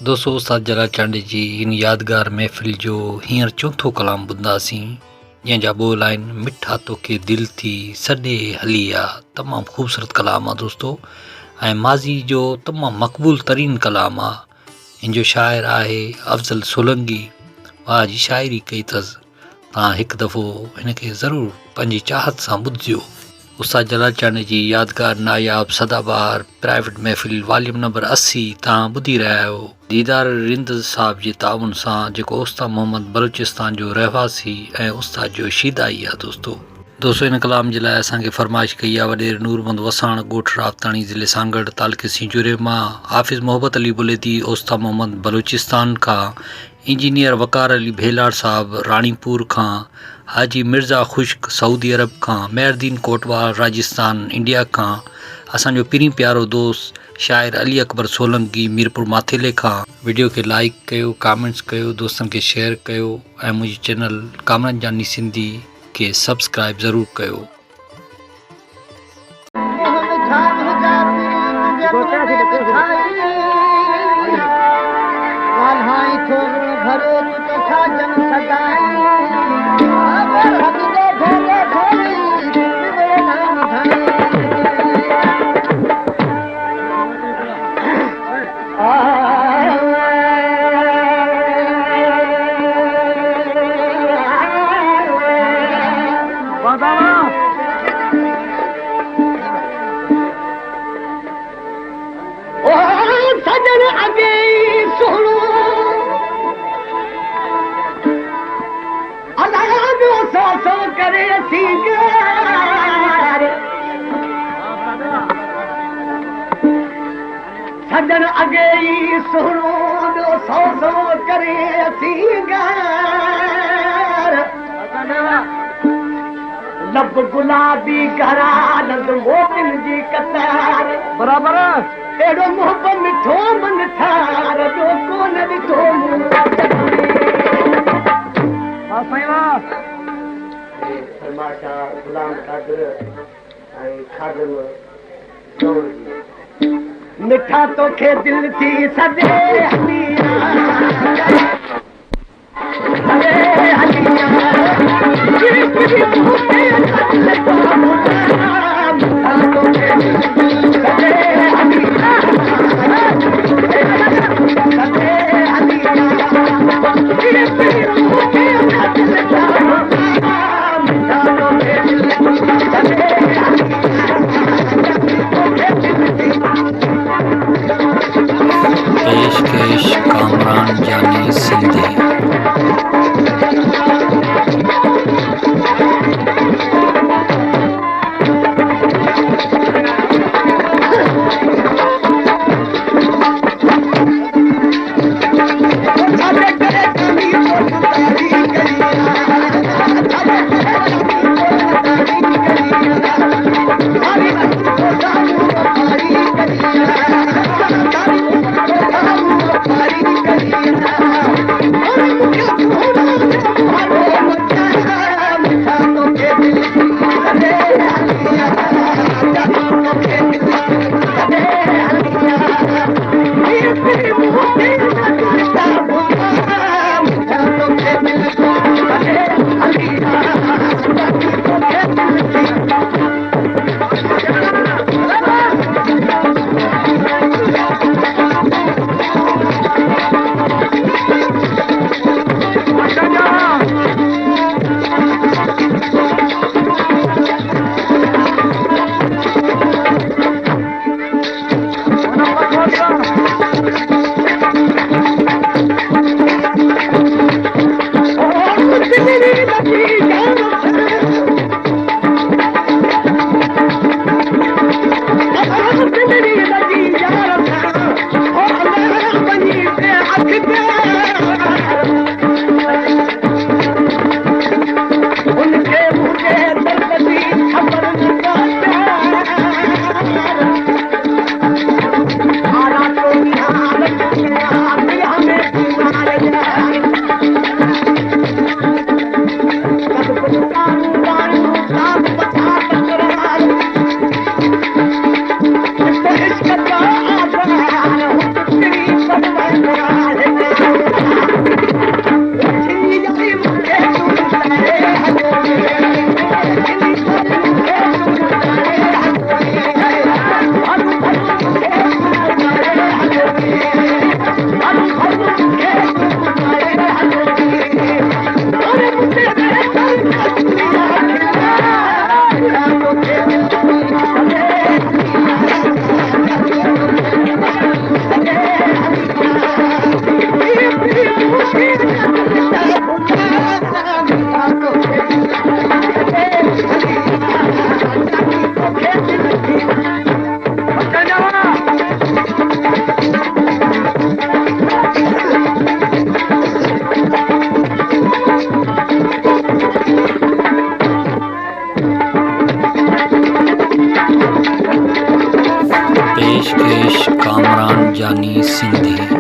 दोस्तों उस्ताद जलाल चांडी जी इन यादगार महफ़िल जो हींअर चौथो कलाम ॿुधंदासीं जंहिंजा ॿोल आहिनि मिठा तोखे दिलि थी सॾे हली आ। तमामु ख़ूबसूरत कलाम आहे दोस्तो ऐं माज़ी जो तमामु मक़बूल तरीन कलाम आहे। इन जो शाइर आहे अफ़ज़ल सोलंगी। वाह जी शाइरी कई अथसि। तव्हां हिकु दफ़ो हिन खे ज़रूरु पंहिंजी चाहत सां ॿुधिजो। उस्ताद जलाल चांडी जी यादगार नायाब सदाबहार प्राइवेट महफ़िल वॉल्यूम नंबर 80 तव्हां ॿुधी रहिया आहियो। दीदार रिंद साहब जे ताउन सां जेको उस्ताद मोहम्मद बलूचिस्तान जो रहवासी ऐं उस्ताद जो शीदाई आहे। दोस्तो इन कलाम जे लाइ असांखे फरमाइश कई आहे वॾेर नूरमंद वसाण ॻोठ राबताणी ज़िले सागड़ तालुके सिंजूरे मां हाफ़िज़ मोहब्बत अली बुलेती उस्ताद मोहम्मद बलूचिस्तान खां इंजीनियर वकार अली भेलार साहब राणीपुर खां हाजी मिर्ज़ा ख़ुश्क सऊदी अरब खां मेहरदीन कोटवाल राजस्थान इंडिया खां असांजो पिरी प्यारो दोस्त शाइर अली अकबर सोलंकी मीरपुर माथेले खां। वीडियो खे लाइक कयो, कमेंट्स कयो, दोस्तनि खे शेयर कयो ऐं मुंहिंजी चैनल कामरान जानी सिंधी खे सब्सक्राइब ज़रूरु कयो। सजन अगे ई सुनो दो सौ सौ करे असीगार लब गुलाबी घरा नंद मोतिन जी कतार बराबर एड़ो मोहब्बत मिठो मन ठार जो कोन ॾिठो फरमाशा गुलाम कादर ऐं खादम दौर मिठा तोखे दिल थी सॾे हली पेशकश कामरान जानी सिंधी। दी।